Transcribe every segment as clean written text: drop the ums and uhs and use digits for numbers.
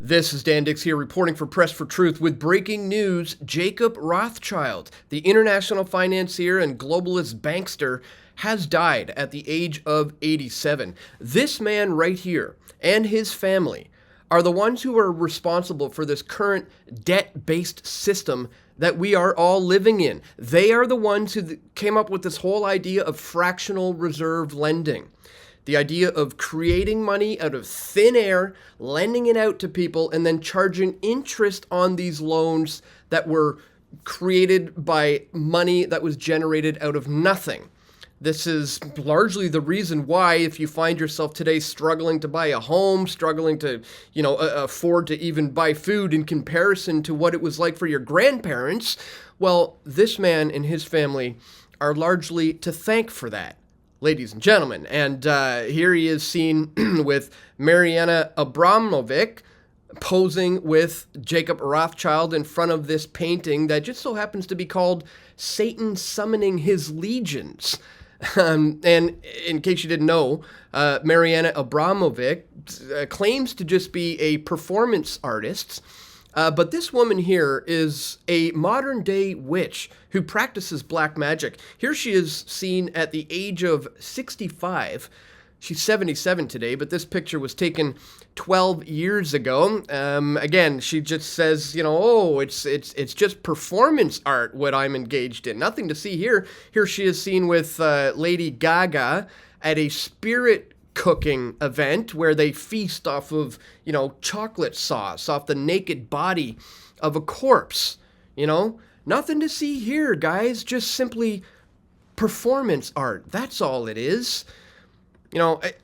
This is Dan Dicks here reporting for Press for Truth with breaking news. Jacob Rothschild, the international financier and globalist bankster, has died at the age of 87. This man right here and his family are the ones who are responsible for this current debt-based system that we are all living in. They are the ones who came up with this whole idea of fractional reserve lending. The idea of creating money out of thin air, lending it out to people, and then charging interest on these loans that were created by money that was generated out of nothing. This is largely the reason why, if you find yourself today struggling to buy a home, struggling to, afford to even buy food in comparison to what it was like for your grandparents, well, this man and his family are largely to thank for that, ladies and gentlemen. And here he is seen with Mariana Abramovic posing with Jacob Rothschild in front of this painting that just so happens to be called Satan Summoning His Legions. And in case you didn't know, Mariana Abramovic claims to just be a performance artist, but this woman here is a modern-day witch who practices black magic. Here she is seen at the age of 65. She's 77 today, but this picture was taken 12 years ago. Again, she just says, it's just performance art what I'm engaged in. Nothing to see here. Here she is seen with Lady Gaga at a spirit cooking event where they feast off of, chocolate sauce, off the naked body of a corpse. Nothing to see here, guys. Just simply performance art. That's all it is.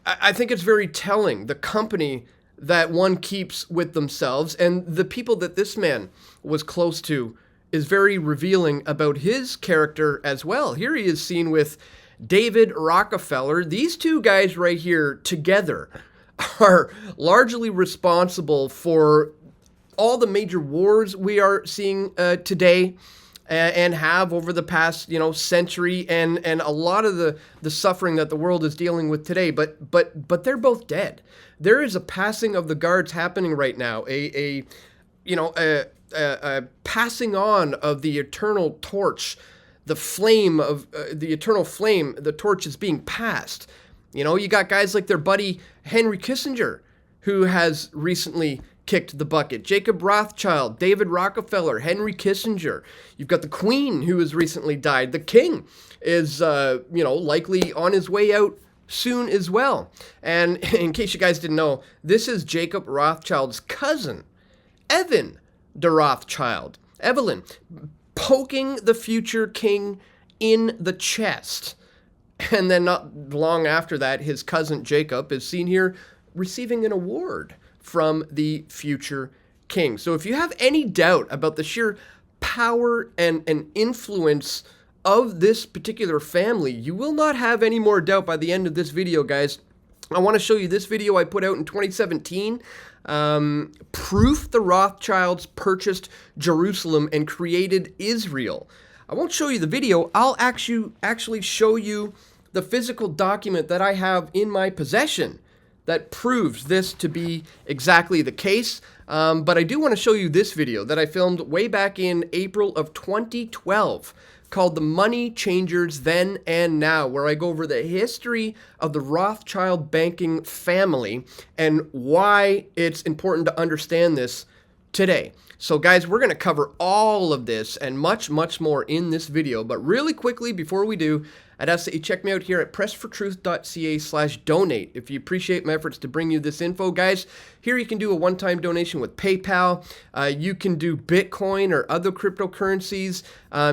I think it's very telling, the company that one keeps with themselves, and the people that this man was close to is very revealing about his character as well. Here he is seen with David Rockefeller. These two guys right here together are largely responsible for all the major wars we are seeing today, and have over the past, century, and a lot of the suffering that the world is dealing with today. But they're both dead. There is a passing of the guards happening right now. A passing on of the eternal torch, the flame of the eternal flame. The torch is being passed. You got guys like their buddy Henry Kissinger, who has recently kicked the bucket. Jacob Rothschild, David Rockefeller, Henry Kissinger. You've got the Queen, who has recently died. The King is, likely on his way out soon as well. And in case you guys didn't know, this is Jacob Rothschild's cousin, Evan de Rothschild. Evelyn, poking the future king in the chest. And then not long after that, his cousin Jacob is seen here receiving an award from the future king. So if you have any doubt about the sheer power and influence of this particular family, you will not have any more doubt by the end of this video, guys. I want to show you this video I put out in 2017. Proof the Rothschilds purchased Jerusalem and created Israel. I won't show you the video. I'll actually show you the physical document that I have in my possession that proves this to be exactly the case. But I do want to show you this video that I filmed way back in April of 2012 called The Money Changers Then and Now, where I go over the history of the Rothschild banking family and why it's important to understand this today. So guys, we're going to cover all of this and much, much more in this video. But really quickly, before we do, I'd ask that you check me out here at pressfortruth.ca/donate. If you appreciate my efforts to bring you this info, guys, here you can do a one-time donation with PayPal. You can do Bitcoin or other cryptocurrencies.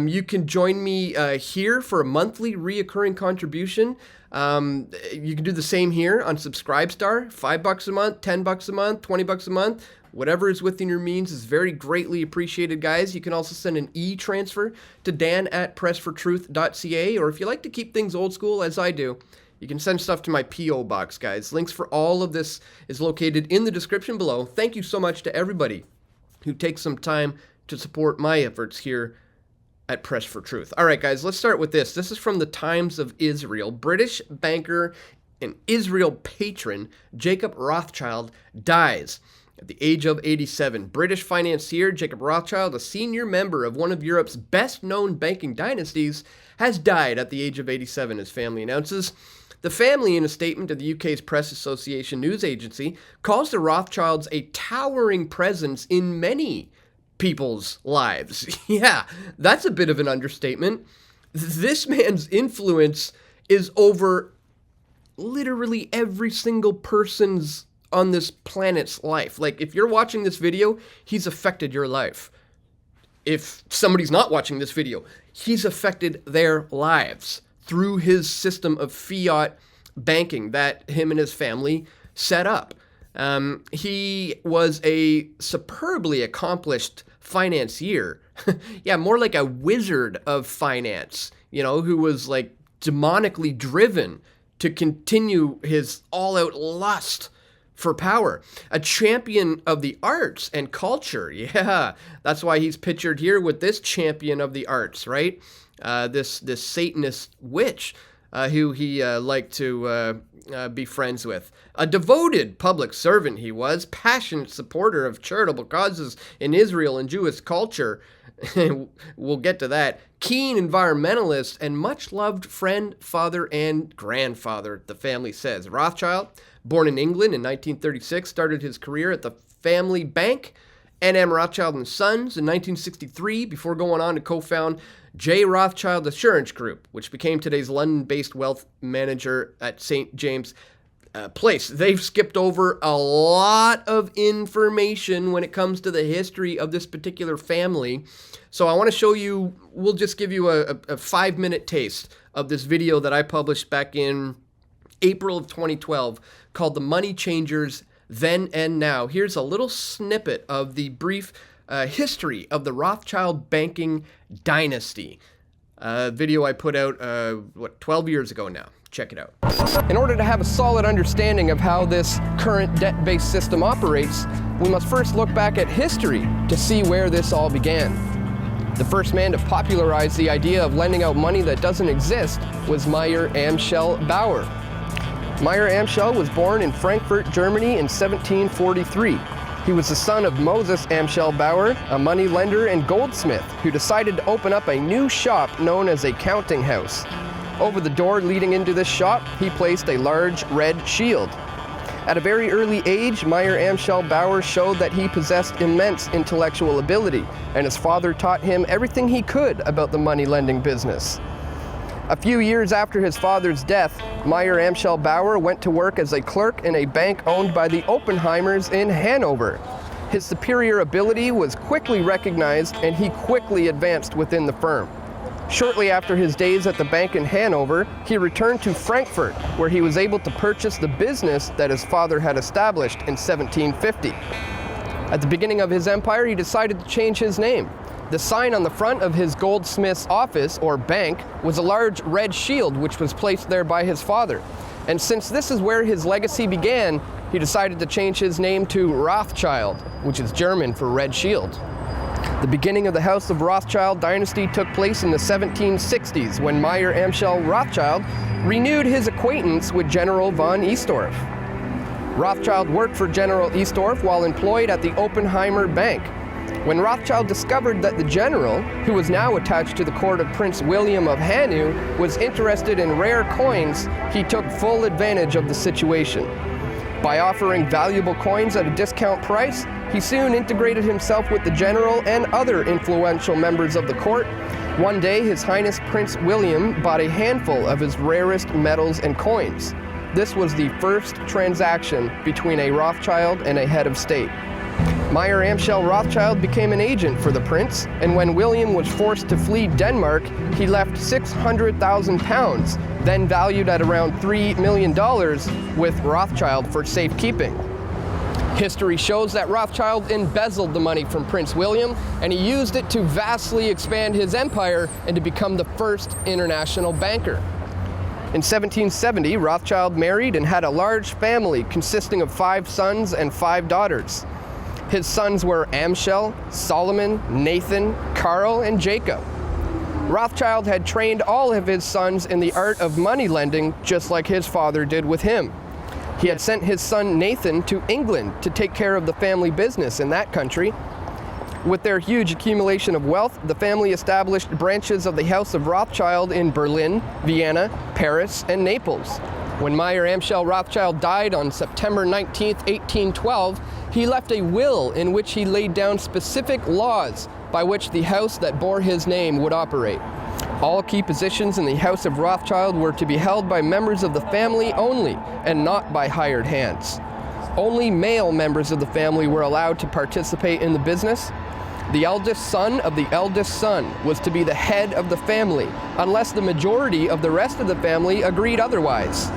You can join me here for a monthly reoccurring contribution. You can do the same here on Subscribestar. $5 a month, $10 a month, $20 a month. Whatever is within your means is very greatly appreciated, guys. You can also send an e-transfer to dan@pressfortruth.ca, or if you like to keep things old school, as I do, you can send stuff to my P.O. box, guys. Links for all of this is located in the description below. Thank you so much to everybody who takes some time to support my efforts here at Press for Truth. All right, guys, let's start with this. This is from the Times of Israel. British banker and Israel patron Jacob Rothschild dies At the age of 87, British financier Jacob Rothschild, a senior member of one of Europe's best-known banking dynasties, has died at the age of 87, his family announces. The family, in a statement to the UK's Press Association news agency, calls the Rothschilds a towering presence in many people's lives. Yeah, that's a bit of an understatement. This man's influence is over literally every single person's on this planet's life. Like, if you're watching this video, he's affected your life. If somebody's not watching this video, he's affected their lives through his system of fiat banking that him and his family set up. He was a superbly accomplished financier. Yeah, more like a wizard of finance, who was like demonically driven to continue his all-out lust for power. A champion of the arts and culture. Yeah, that's why he's pictured here with this champion of the arts, right? This Satanist witch who he liked to be friends with. A devoted public servant he was, passionate supporter of charitable causes in Israel and Jewish culture. We'll get to that. Keen environmentalist and much loved friend, father, and grandfather, the family says. Rothschild, born in England in 1936, started his career at the family bank, N.M. Rothschild and Sons, in 1963, before going on to co-found J. Rothschild Assurance Group, which became today's London-based wealth manager at St. James Place. They've skipped over a lot of information when it comes to the history of this particular family. So I want to show you, we'll just give you a 5-minute taste of this video that I published back in April of 2012 called The Money Changers Then and Now. Here's a little snippet of the brief history of the Rothschild banking dynasty. Video I put out, 12 years ago now. Check it out. In order to have a solid understanding of how this current debt-based system operates, we must first look back at history to see where this all began. The first man to popularize the idea of lending out money that doesn't exist was Meyer Amschel Bauer. Meyer Amschel was born in Frankfurt, Germany in 1743. He was the son of Moses Amschel Bauer, a money lender and goldsmith who decided to open up a new shop known as a counting house. Over the door leading into this shop, he placed a large red shield. At a very early age, Meyer Amschel Bauer showed that he possessed immense intellectual ability, and his father taught him everything he could about the money lending business. A few years after his father's death, Meyer Amschel Bauer went to work as a clerk in a bank owned by the Oppenheimers in Hanover. His superior ability was quickly recognized, and he quickly advanced within the firm. Shortly after his days at the bank in Hanover, he returned to Frankfurt, where he was able to purchase the business that his father had established in 1750. At the beginning of his empire, he decided to change his name. The sign on the front of his goldsmith's office, or bank, was a large red shield which was placed there by his father. And since this is where his legacy began, he decided to change his name to Rothschild, which is German for red shield. The beginning of the House of Rothschild dynasty took place in the 1760s when Meyer Amschel Rothschild renewed his acquaintance with General von Eastorf. Rothschild worked for General Eastorf while employed at the Oppenheimer Bank. When Rothschild discovered that the general, who was now attached to the court of Prince William of Hanu, was interested in rare coins, he took full advantage of the situation. By offering valuable coins at a discount price, he soon integrated himself with the general and other influential members of the court. One day, His Highness Prince William bought a handful of his rarest metals and coins. This was the first transaction between a Rothschild and a head of state. Meyer Amschel Rothschild became an agent for the prince, and when William was forced to flee Denmark, he left 600,000 pounds, then valued at around $3 million, with Rothschild for safekeeping. History shows that Rothschild embezzled the money from Prince William, and he used it to vastly expand his empire and to become the first international banker. In 1770, Rothschild married and had a large family consisting of 5 sons and 5 daughters. His sons were Amschel, Solomon, Nathan, Karl, and Jacob. Rothschild had trained all of his sons in the art of money lending, just like his father did with him. He had sent his son Nathan to England to take care of the family business in that country. With their huge accumulation of wealth, the family established branches of the House of Rothschild in Berlin, Vienna, Paris, and Naples. When Meyer Amschel Rothschild died on September 19, 1812, he left a will in which he laid down specific laws by which the house that bore his name would operate. All key positions in the House of Rothschild were to be held by members of the family only, and not by hired hands. Only male members of the family were allowed to participate in the business. The eldest son of the eldest son was to be the head of the family, unless the majority of the rest of the family agreed otherwise.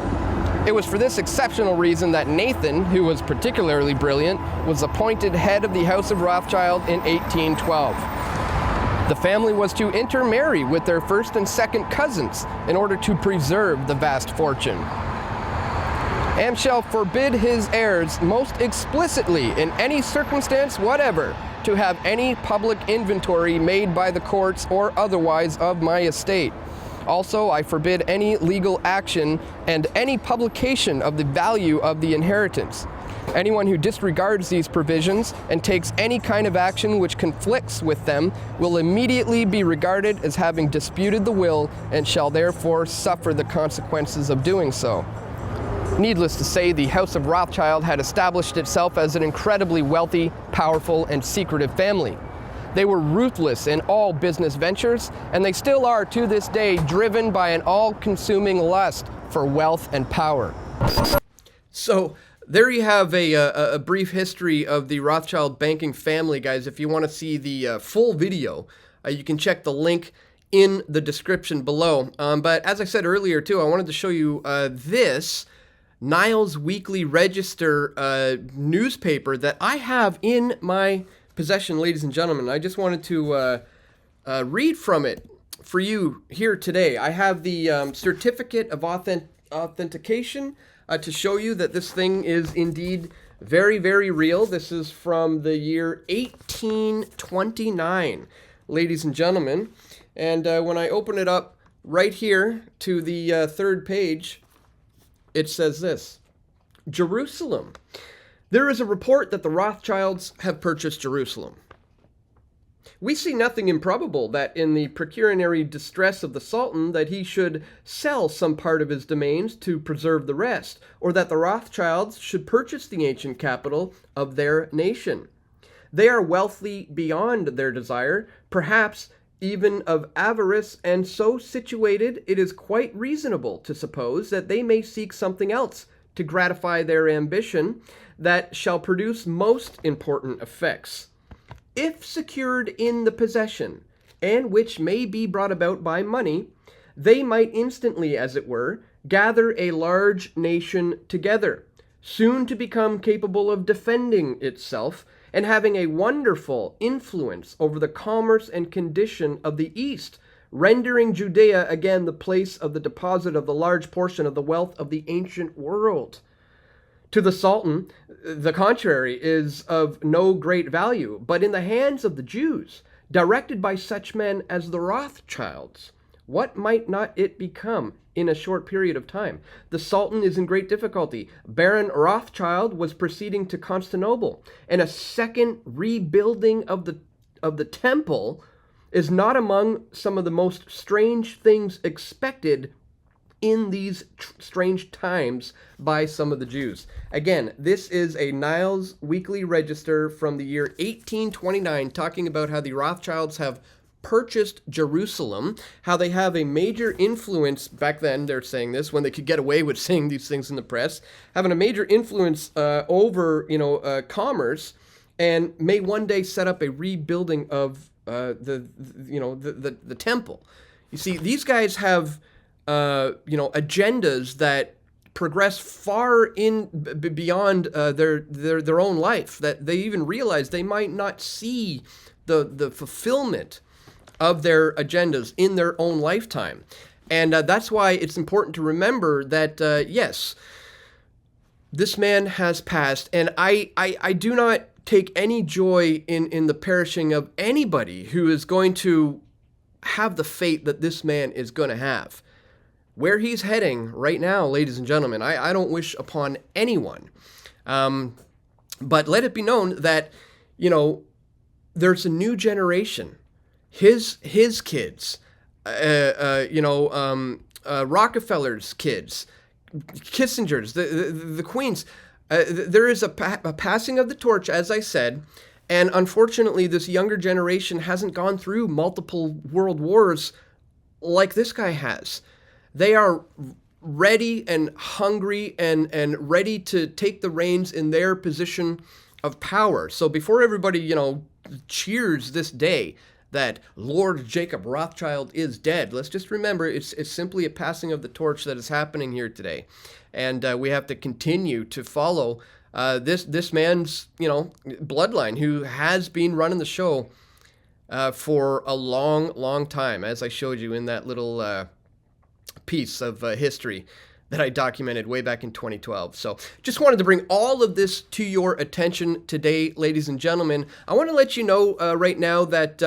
It was for this exceptional reason that Nathan, who was particularly brilliant, was appointed head of the House of Rothschild in 1812. The family was to intermarry with their first and second cousins in order to preserve the vast fortune. Amschel forbid his heirs most explicitly in any circumstance whatever to have any public inventory made by the courts or otherwise of my estate. Also, I forbid any legal action and any publication of the value of the inheritance. Anyone who disregards these provisions and takes any kind of action which conflicts with them will immediately be regarded as having disputed the will and shall therefore suffer the consequences of doing so. Needless to say, the House of Rothschild had established itself as an incredibly wealthy, powerful, and secretive family. They were ruthless in all business ventures, and they still are to this day driven by an all-consuming lust for wealth and power. So there you have a brief history of the Rothschild banking family, guys. If you want to see the full video, you can check the link in the description below. But as I said earlier, too, I wanted to show you this Niles Weekly Register newspaper that I have in my possession, ladies and gentlemen. I just wanted to read from it for you here today. I have the certificate of authentication to show you that this thing is indeed very, very real. This is from the year 1829, ladies and gentlemen. And when I open it up right here to the third page, it says this: Jerusalem. There is a report that the Rothschilds have purchased Jerusalem. We see nothing improbable that in the pecuniary distress of the Sultan that he should sell some part of his domains to preserve the rest, or that the Rothschilds should purchase the ancient capital of their nation. They are wealthy beyond their desire, perhaps even of avarice, and so situated it is quite reasonable to suppose that they may seek something else to gratify their ambition that shall produce most important effects. If secured in the possession, and which may be brought about by money, they might instantly, as it were, gather a large nation together, soon to become capable of defending itself, and having a wonderful influence over the commerce and condition of the East, rendering Judea again the place of the deposit of the large portion of the wealth of the ancient world. To the Sultan, the contrary is of no great value, but in the hands of the Jews, directed by such men as the Rothschilds, what might not it become in a short period of time? The Sultan is in great difficulty. Baron Rothschild was proceeding to Constantinople, and a second rebuilding of the temple is not among some of the most strange things expected in these strange times by some of the Jews. Again, this is a Niles Weekly Register from the year 1829 talking about how the Rothschilds have purchased Jerusalem, how they have a major influence, back then they're saying this, when they could get away with saying these things in the press, having a major influence over, commerce, and may one day set up a rebuilding of the temple. You see, these guys have, agendas that progress far beyond their own life, that they even realize they might not see the fulfillment of their agendas in their own lifetime. And that's why it's important to remember that, yes, this man has passed, and I do not take any joy in the perishing of anybody who is going to have the fate that this man is going to have. where he's heading right now, ladies and gentlemen, I don't wish upon anyone. But let it be known that, there's a new generation. His kids, Rockefeller's kids, Kissinger's, the Queen's. There is a passing of the torch, as I said, and unfortunately, this younger generation hasn't gone through multiple world wars like this guy has. They are ready and hungry and ready to take the reins in their position of power. So before everybody, cheers this day that Lord Jacob Rothschild is dead, let's just remember it's simply a passing of the torch that is happening here today. And we have to continue to follow this man's, bloodline, who has been running the show for a long, long time, as I showed you in that little piece of history that I documented way back in 2012. So just wanted to bring all of this to your attention today, ladies and gentlemen. I want to let you know right now that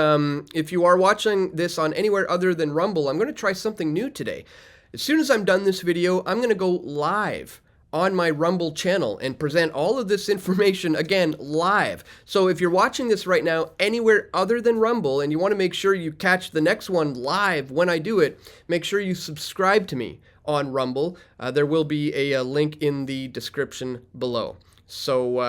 if you are watching this on anywhere other than Rumble, I'm going to try something new today. As soon as I'm done this video, I'm going to go live on my Rumble channel and present all of this information again live. So if you're watching this right now anywhere other than Rumble and you want to make sure you catch the next one live when I do it, make sure you subscribe to me on Rumble. There will be a link in the description below. So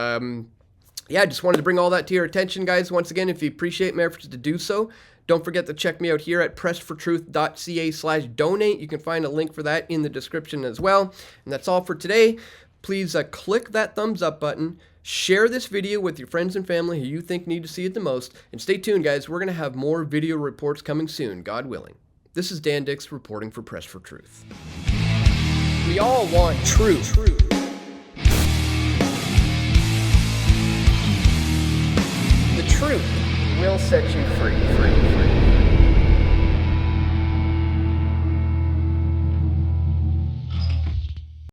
yeah, I just wanted to bring all that to your attention, guys. Once again, if you appreciate my efforts to do so, don't forget to check me out here at pressfortruth.ca/donate. You can find a link for that in the description as well. And that's all for today. Please click that thumbs up button. Share this video with your friends and family who you think need to see it the most. And stay tuned, guys. We're going to have more video reports coming soon, God willing. This is Dan Dicks reporting for Press for Truth. We all want truth. The truth will set you free.